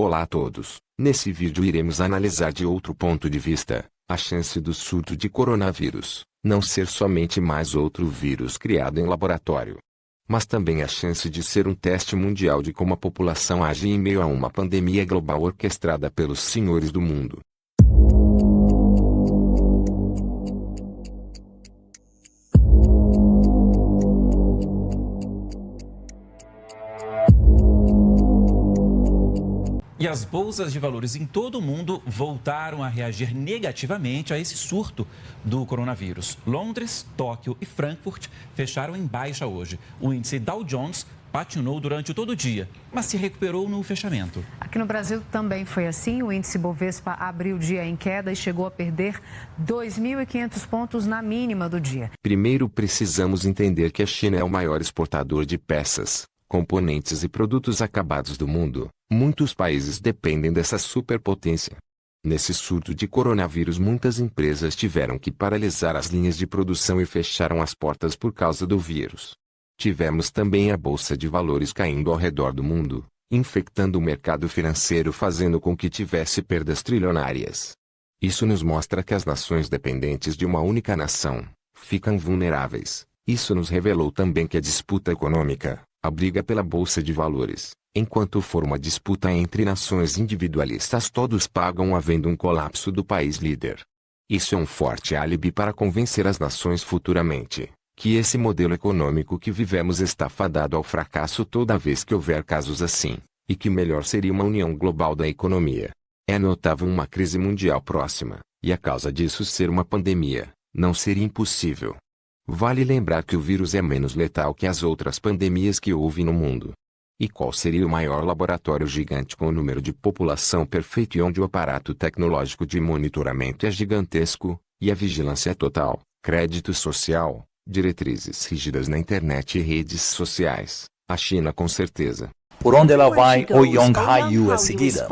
Olá a todos, nesse vídeo iremos analisar de outro ponto de vista, a chance do surto de coronavírus, não ser somente mais outro vírus criado em laboratório, mas também a chance de ser um teste mundial de como a população age em meio a uma pandemia global orquestrada pelos senhores do mundo. E as bolsas de valores em todo o mundo voltaram a reagir negativamente a esse surto do coronavírus. Londres, Tóquio e Frankfurt fecharam em baixa hoje. O índice Dow Jones patinou durante todo o dia, mas se recuperou no fechamento. Aqui no Brasil também foi assim. O índice Bovespa abriu o dia em queda e chegou a perder 2.500 pontos na mínima do dia. Primeiro precisamos entender que a China é o maior exportador de peças, componentes e produtos acabados do mundo. Muitos países dependem dessa superpotência. Nesse surto de coronavírus, muitas empresas tiveram que paralisar as linhas de produção e fecharam as portas por causa do vírus. Tivemos também a bolsa de valores caindo ao redor do mundo, infectando o mercado financeiro, fazendo com que tivesse perdas trilionárias. Isso nos mostra que as nações dependentes de uma única nação ficam vulneráveis. Isso nos revelou também que a disputa econômica, a briga pela bolsa de valores, enquanto for uma disputa entre nações individualistas, todos pagam havendo um colapso do país líder. Isso é um forte álibi para convencer as nações futuramente que esse modelo econômico que vivemos está fadado ao fracasso toda vez que houver casos assim, e que melhor seria uma união global da economia. É notável uma crise mundial próxima, e a causa disso ser uma pandemia, não seria impossível. Vale lembrar que o vírus é menos letal que as outras pandemias que houve no mundo. E qual seria o maior laboratório gigante com o número de população perfeito e onde o aparato tecnológico de monitoramento é gigantesco, e a vigilância é total, crédito social, diretrizes rígidas na internet e redes sociais? A China, com certeza. Por onde ela vai, o Yong Haiyou é seguida.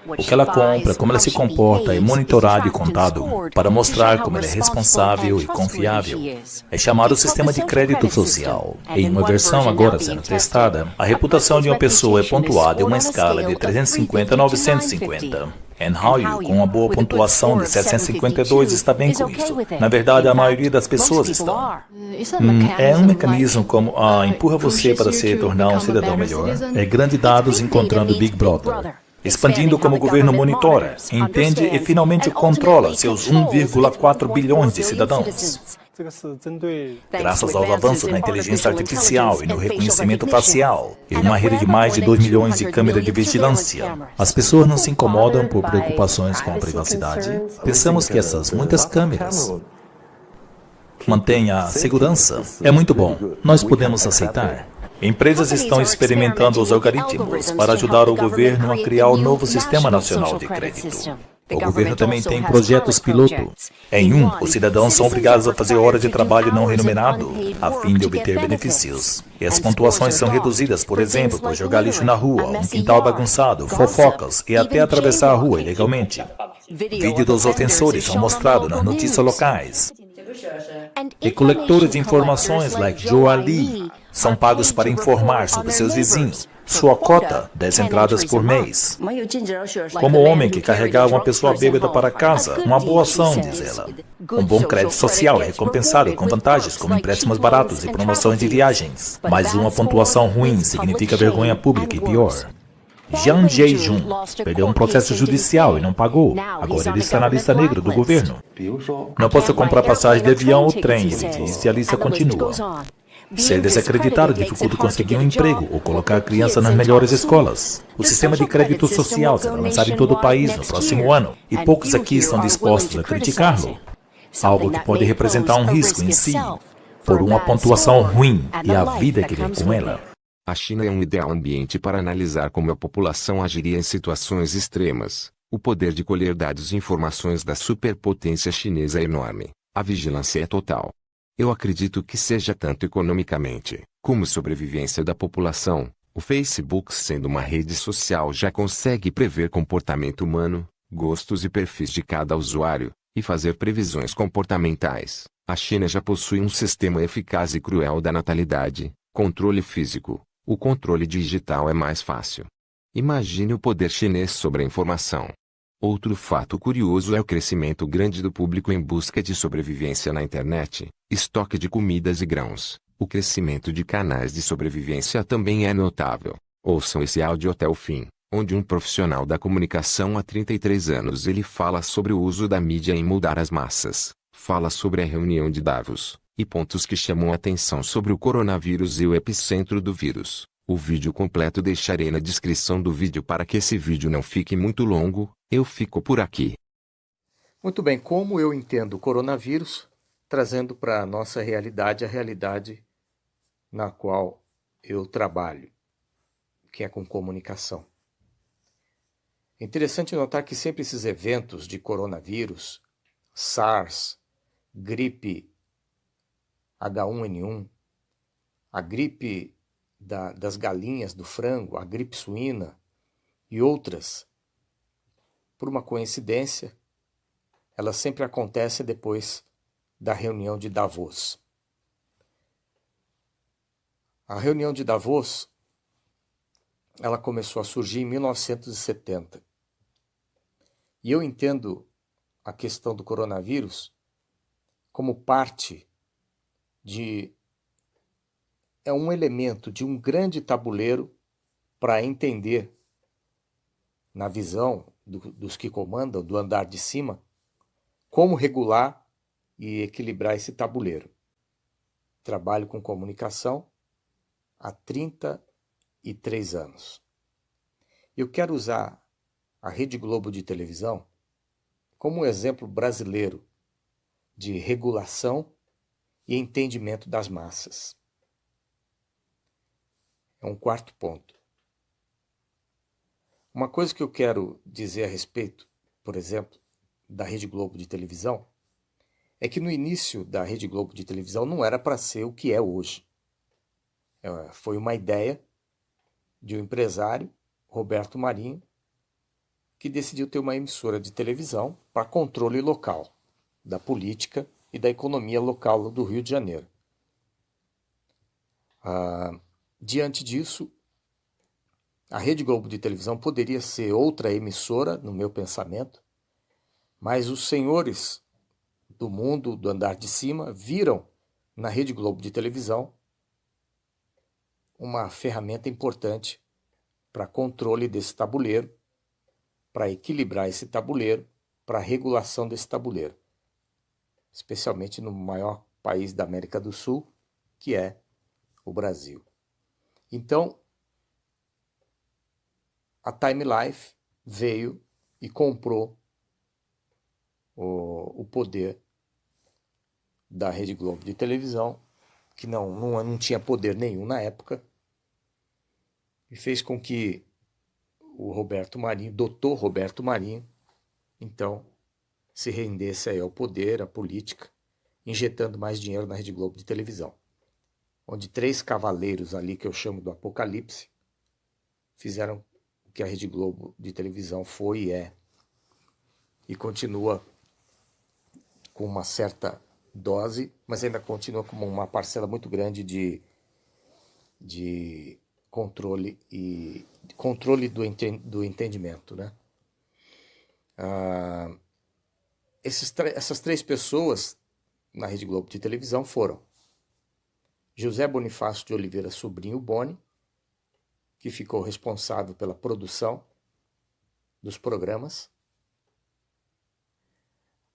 O que ela compra, como ela se comporta é monitorado e contado para mostrar como ela é responsável e confiável. É chamado sistema de crédito social. Em uma versão agora sendo testada, a reputação de uma pessoa é pontuada em uma escala de 350 a 950. Em Haiyou, com uma boa pontuação de 752, está bem com isso. Na verdade, a maioria das pessoas estão. É um mecanismo como empurra você para se tornar um cidadão melhor. É grande dados encontrando Big Brother. Expandindo como o governo monitora, entende e finalmente controla seus 1,4 bilhões de cidadãos. Graças aos avanços na inteligência artificial e no reconhecimento facial, e uma rede de mais de 2 milhões de câmeras de vigilância, as pessoas não se incomodam por preocupações com a privacidade. Pensamos que essas muitas câmeras mantêm a segurança. É muito bom, nós podemos aceitar. Empresas estão experimentando os algoritmos para ajudar o governo a criar o novo Sistema Nacional de Crédito. O governo também tem projetos piloto. Em um, os cidadãos são obrigados a fazer horas de trabalho não remunerado, a fim de obter benefícios. E as pontuações são reduzidas, por exemplo, por jogar lixo na rua, um quintal bagunçado, fofocas e até atravessar a rua ilegalmente. Vídeos dos ofensores são mostrados nas notícias locais. E coletores de informações, like Joe Ali, são pagos para informar sobre seus vizinhos. Sua cota, 10 entradas por mês. Como o homem que carregava uma pessoa bêbada para casa, uma boa ação, diz ela. Um bom crédito social é recompensado com vantagens como empréstimos baratos e promoções de viagens. Mas uma pontuação ruim significa vergonha pública e pior. Jiang Jae-jun perdeu um processo judicial e não pagou. Agora ele está na lista negra do governo. Não posso comprar passagem de avião ou trem, ele diz, e a lista continua. Ser desacreditado dificulta conseguir um emprego ou colocar a criança nas melhores escolas. O sistema de crédito social será lançado em todo o país no próximo ano, e poucos aqui estão dispostos a criticá-lo. Algo que pode representar um risco em si, por uma pontuação ruim e a vida que vem com ela. A China é um ideal ambiente para analisar como a população agiria em situações extremas. O poder de colher dados e informações da superpotência chinesa é enorme. A vigilância é total. Eu acredito que seja tanto economicamente, como sobrevivência da população. O Facebook, sendo uma rede social, já consegue prever comportamento humano, gostos e perfis de cada usuário, e fazer previsões comportamentais. A China já possui um sistema eficaz e cruel da natalidade, controle físico. O controle digital é mais fácil. Imagine o poder chinês sobre a informação. Outro fato curioso é o crescimento grande do público em busca de sobrevivência na internet, estoque de comidas e grãos. O crescimento de canais de sobrevivência também é notável. Ouçam esse áudio até o fim, onde um profissional da comunicação há 33 anos ele fala sobre o uso da mídia em mudar as massas, fala sobre a reunião de Davos, e pontos que chamam a atenção sobre o coronavírus e o epicentro do vírus. O vídeo completo deixarei na descrição do vídeo para que esse vídeo não fique muito longo, eu fico por aqui. Muito bem, como eu entendo o coronavírus, trazendo para a nossa realidade, a realidade na qual eu trabalho, que é com comunicação. É interessante notar que sempre esses eventos de coronavírus, SARS, gripe H1N1, a gripe das galinhas, do frango, a gripe suína e outras, por uma coincidência, elas sempre acontecem depois da reunião de Davos. A reunião de Davos, ela começou a surgir em 1970. E eu entendo a questão do coronavírus como parte é um elemento de um grande tabuleiro para entender, na visão dos que comandam, do andar de cima, como regular e equilibrar esse tabuleiro. Trabalho com comunicação há 33 anos. Eu quero usar a Rede Globo de televisão como um exemplo brasileiro de regulação e entendimento das massas. É um quarto ponto. Uma coisa que eu quero dizer a respeito, por exemplo, da Rede Globo de televisão, é que no início da Rede Globo de televisão não era para ser o que é hoje. Foi uma ideia de um empresário, Roberto Marinho, que decidiu ter uma emissora de televisão para controle local da política e da economia local do Rio de Janeiro. Diante disso, a Rede Globo de televisão poderia ser outra emissora, no meu pensamento, mas os senhores do mundo, do andar de cima, viram na Rede Globo de televisão uma ferramenta importante para controle desse tabuleiro, para equilibrar esse tabuleiro, para regulação desse tabuleiro, especialmente no maior país da América do Sul, que é o Brasil. Então, a Time Life veio e comprou o poder da Rede Globo de televisão, que não tinha poder nenhum na época, e fez com que o Roberto Marinho, doutor Roberto Marinho, então, se rendesse aí ao poder, à política, injetando mais dinheiro na Rede Globo de televisão, onde 3 cavaleiros ali, que eu chamo do Apocalipse, fizeram o que a Rede Globo de televisão foi e é, e continua com uma certa dose, mas ainda continua com uma parcela muito grande de controle do entendimento, né? Essas 3 pessoas na Rede Globo de televisão foram José Bonifácio de Oliveira Sobrinho Boni, que ficou responsável pela produção dos programas.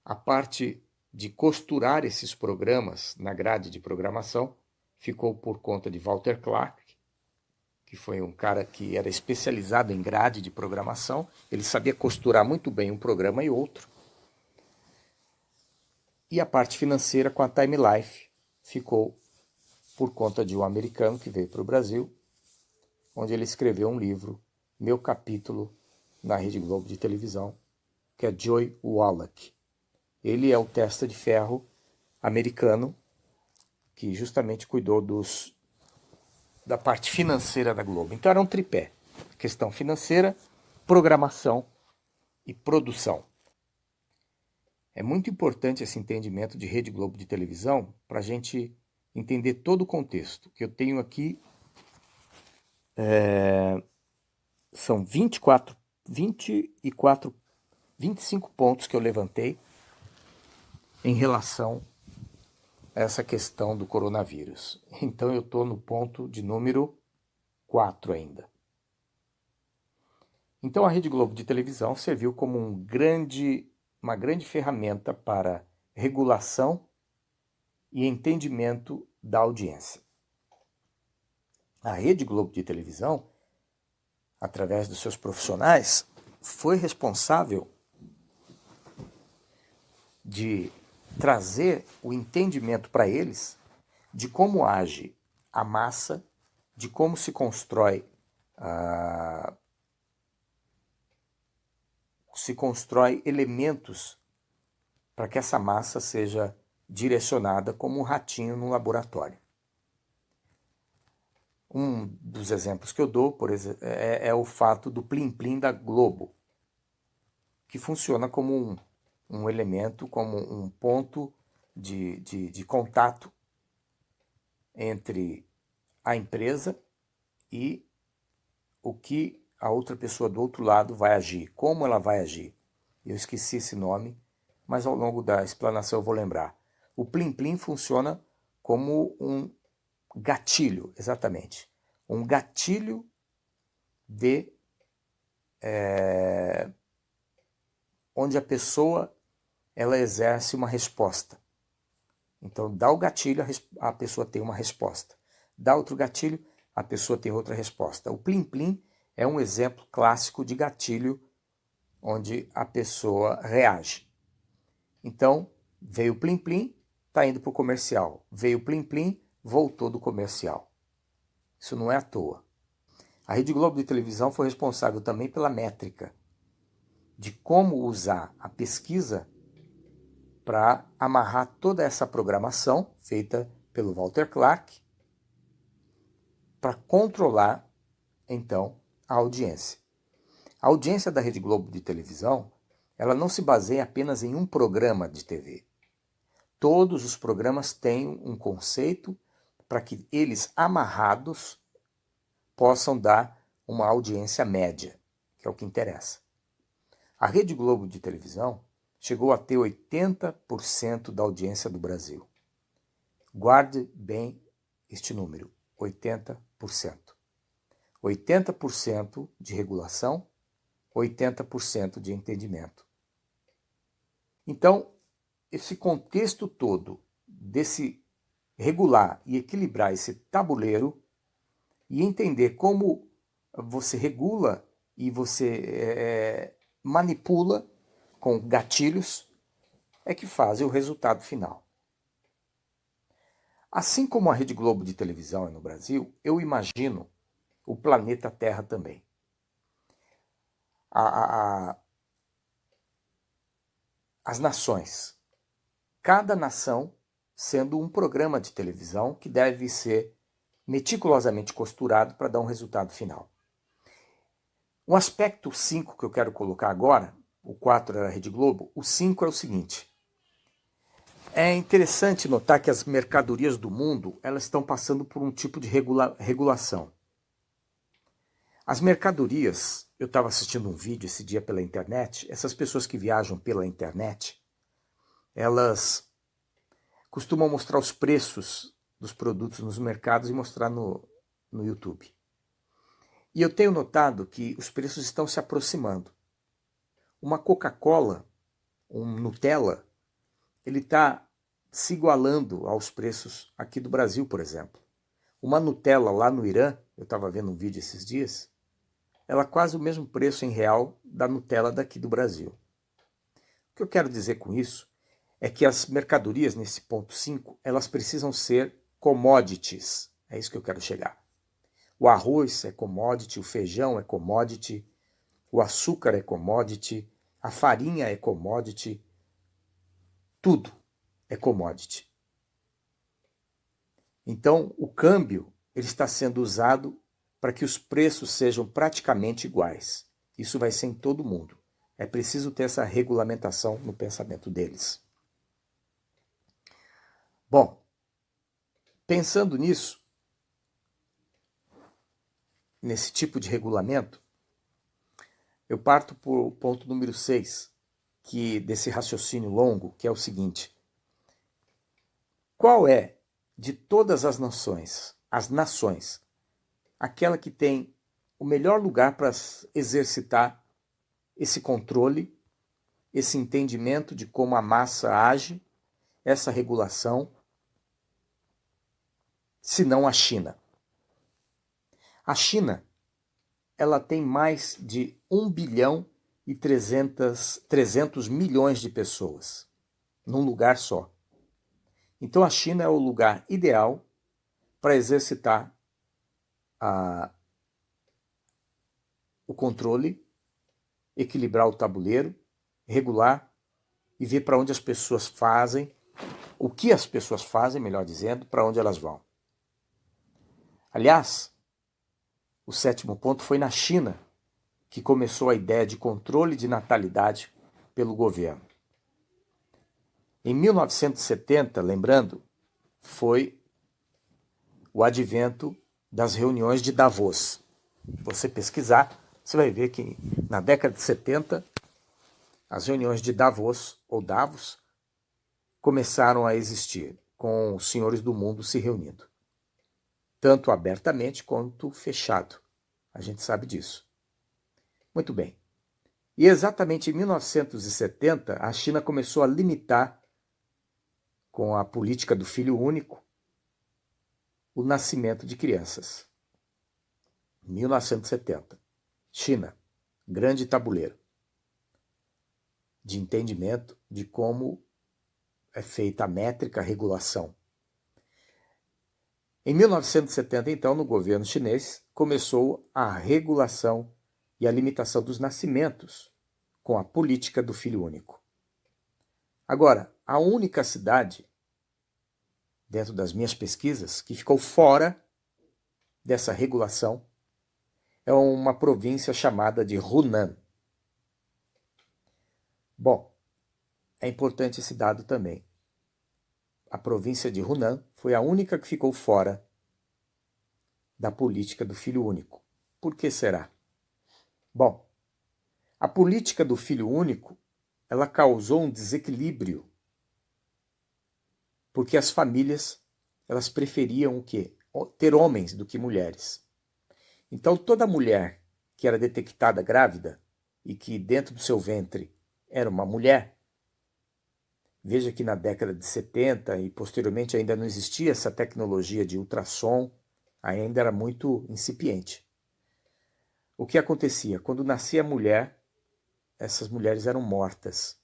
A parte de costurar esses programas na grade de programação ficou por conta de Walter Clark, que foi um cara que era especializado em grade de programação. Ele sabia costurar muito bem um programa e outro. E a parte financeira com a Time Life ficou por conta de um americano que veio para o Brasil, onde ele escreveu um livro, Meu Capítulo na Rede Globo de televisão, que é Joy Wallach. Ele é o testa de ferro americano que justamente cuidou da parte financeira da Globo. Então era um tripé: questão financeira, programação e produção. É muito importante esse entendimento de Rede Globo de televisão para a gente entender todo o contexto, que eu tenho aqui são 25 pontos que eu levantei em relação a essa questão do coronavírus. Então eu estou no ponto de número 4 ainda. Então a Rede Globo de televisão serviu como uma grande ferramenta para regulação e entendimento da audiência. A Rede Globo de televisão, através dos seus profissionais, foi responsável de trazer o entendimento para eles de como age a massa, de como se constrói elementos para que essa massa seja direcionada como um ratinho no laboratório. Um dos exemplos que eu dou, por exemplo, é o fato do plim-plim da Globo, que funciona como um elemento, como um ponto de contato entre a empresa e o que a outra pessoa do outro lado vai agir, como ela vai agir. Eu esqueci esse nome, mas ao longo da explanação eu vou lembrar. O plim-plim funciona como um gatilho, exatamente. Um gatilho onde a pessoa ela exerce uma resposta. Então, dá o gatilho, a pessoa tem uma resposta. Dá outro gatilho, a pessoa tem outra resposta. O plim-plim é um exemplo clássico de gatilho onde a pessoa reage. Então, veio o plim-plim, está indo para o comercial. Veio o plim-plim, voltou do comercial. Isso não é à toa. A Rede Globo de televisão foi responsável também pela métrica de como usar a pesquisa para amarrar toda essa programação feita pelo Walter Clark para controlar, então, a audiência. A audiência da Rede Globo de televisão, ela não se baseia apenas em um programa de TV. Todos os programas têm um conceito para que eles, amarrados, possam dar uma audiência média, que é o que interessa. A Rede Globo de televisão chegou a ter 80% da audiência do Brasil. Guarde bem este número, 80%. 80% de regulação, 80% de entendimento. Então, esse contexto todo desse regular e equilibrar esse tabuleiro e entender como você regula e você manipula com gatilhos é que fazem o resultado final. Assim como a Rede Globo de televisão é no Brasil, eu imagino o planeta Terra também. As nações. Cada nação sendo um programa de televisão que deve ser meticulosamente costurado para dar um resultado final. O aspecto 5 que eu quero colocar agora, o 4 era a Rede Globo, o 5 é o seguinte. É interessante notar que as mercadorias do mundo elas estão passando por um tipo de regulação. As mercadorias, eu estava assistindo um vídeo esse dia pela internet, essas pessoas que viajam pela internet, elas costumam mostrar os preços dos produtos nos mercados e mostrar no YouTube. E eu tenho notado que os preços estão se aproximando. Uma Coca-Cola, um Nutella, ele está se igualando aos preços aqui do Brasil, por exemplo. Uma Nutella lá no Irã, eu estava vendo um vídeo esses dias, ela é quase o mesmo preço em real da Nutella daqui do Brasil. O que eu quero dizer com isso é que as mercadorias, nesse ponto 5, elas precisam ser commodities. É isso que eu quero chegar. O arroz é commodity, o feijão é commodity, o açúcar é commodity, a farinha é commodity, tudo é commodity. Então, o câmbio ele está sendo usado para que os preços sejam praticamente iguais. Isso vai ser em todo mundo. É preciso ter essa regulamentação no pensamento deles. Bom, pensando nisso, nesse tipo de regulamento, eu parto para o ponto número 6, desse raciocínio longo, que é o seguinte. Qual é, de todas as nações, aquela que tem o melhor lugar para exercitar esse controle, esse entendimento de como a massa age, essa regulação, se não a China? A China, ela tem mais de 1 bilhão e 300 milhões de pessoas num lugar só. Então a China é o lugar ideal para exercitar o controle, equilibrar o tabuleiro, regular e ver para onde as pessoas fazem, o que as pessoas fazem, melhor dizendo, para onde elas vão. Aliás, o 7º ponto foi na China que começou a ideia de controle de natalidade pelo governo. Em 1970, lembrando, foi o advento das reuniões de Davos. Você pesquisar, você vai ver que na década de 70, as reuniões de Davos, ou Davos, começaram a existir, com os senhores do mundo se reunindo. Tanto abertamente quanto fechado. A gente sabe disso. Muito bem. E exatamente em 1970, a China começou a limitar, com a política do filho único, o nascimento de crianças. 1970. China, grande tabuleiro de entendimento de como é feita a métrica, a regulação. Em 1970, então, no governo chinês, começou a regulação e a limitação dos nascimentos com a política do filho único. Agora, a única cidade, dentro das minhas pesquisas, que ficou fora dessa regulação é uma província chamada de Hunan. Bom, é importante esse dado também. A província de Hunan foi a única que ficou fora da política do filho único. Por que será? Bom, a política do filho único, ela causou um desequilíbrio, porque as famílias, elas preferiam o quê? Ter homens do que mulheres. Então toda mulher que era detectada grávida e que dentro do seu ventre era uma mulher, veja que na década de 70 e posteriormente ainda não existia essa tecnologia de ultrassom, ainda era muito incipiente. O que acontecia? Quando nascia a mulher, essas mulheres eram mortas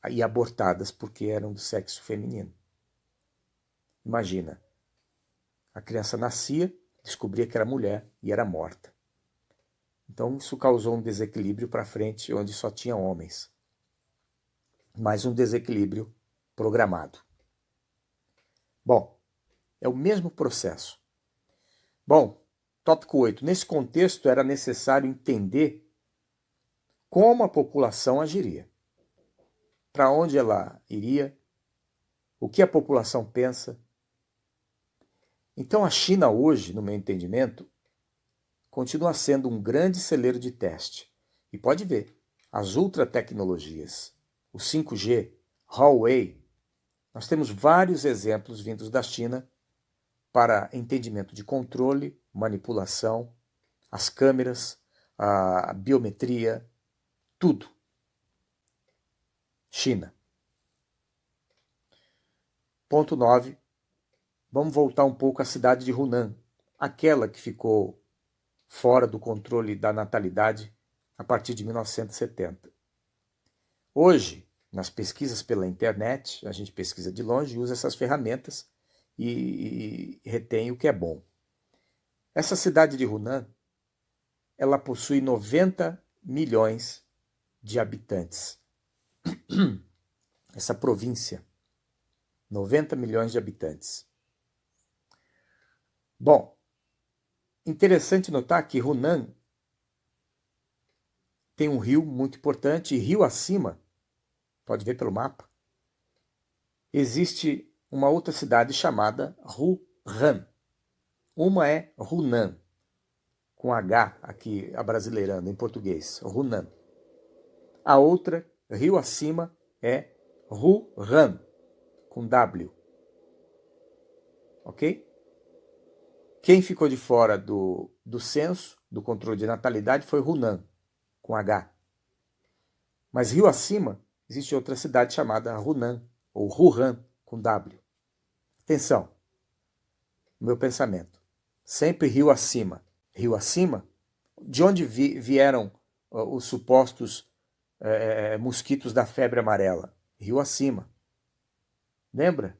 e abortadas porque eram do sexo feminino. Imagina, a criança nascia, descobria que era mulher e era morta. Então isso causou um desequilíbrio para frente, onde só tinha homens. Mais um desequilíbrio programado. Bom, é o mesmo processo. Bom, tópico 8. Nesse contexto era necessário entender como a população agiria, para onde ela iria, o que a população pensa. Então a China hoje, no meu entendimento, continua sendo um grande celeiro de teste. E pode ver, as ultratecnologias, o 5G, Huawei, nós temos vários exemplos vindos da China para entendimento de controle, manipulação, as câmeras, a biometria, tudo. China. Ponto 9. Vamos voltar um pouco à cidade de Hunan, aquela que ficou fora do controle da natalidade a partir de 1970. Hoje, nas pesquisas pela internet, a gente pesquisa de longe e usa essas ferramentas e retém o que é bom. Essa cidade de Hunan, ela possui 90 milhões de habitantes. Essa província, 90 milhões de habitantes. Bom, interessante notar que Hunan tem um rio muito importante, e rio acima, pode ver pelo mapa, existe uma outra cidade chamada Wuhan. Uma é Hunan, com H, aqui abrasileirando em português, Hunan. A outra, rio acima, é Wuhan, com W. Ok? Quem ficou de fora do censo, do controle de natalidade, foi Hunan, com H. Mas rio acima, existe outra cidade chamada Hunan, ou Wuhan, com W. Atenção, meu pensamento. Sempre rio acima. Rio acima, de onde vieram os supostos mosquitos da febre amarela? Rio acima. Lembra?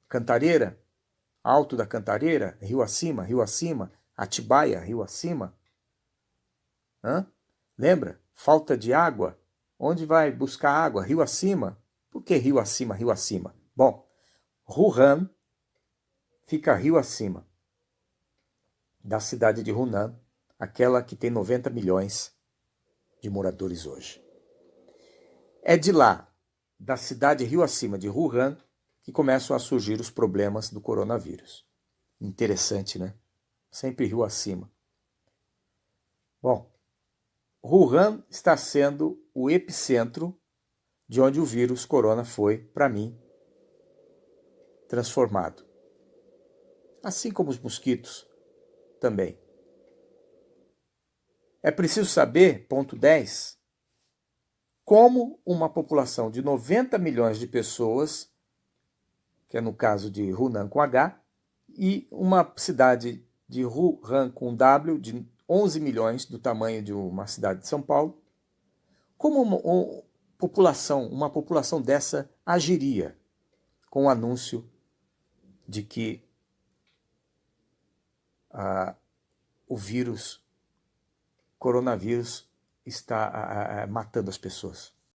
Cantareira, Alto da Cantareira, rio acima, Atibaia, rio acima. Lembra? Falta de água, onde vai buscar água? Rio acima. Por que rio acima, rio acima? Bom, Wuhan fica rio acima da cidade de Hunan, aquela que tem 90 milhões de moradores hoje. É de lá, da cidade rio acima de Wuhan, que começam a surgir os problemas do coronavírus. Interessante, né? Sempre rio acima. Bom, Wuhan está sendo o epicentro de onde o vírus corona foi, para mim, transformado. Assim como os mosquitos também. É preciso saber, ponto 10, como uma população de 90 milhões de pessoas, que é no caso de Hunan com H, e uma cidade de Wuhan com W, de 11 milhões, do tamanho de uma cidade de São Paulo, como uma população dessa agiria com o anúncio de que o coronavírus está matando as pessoas.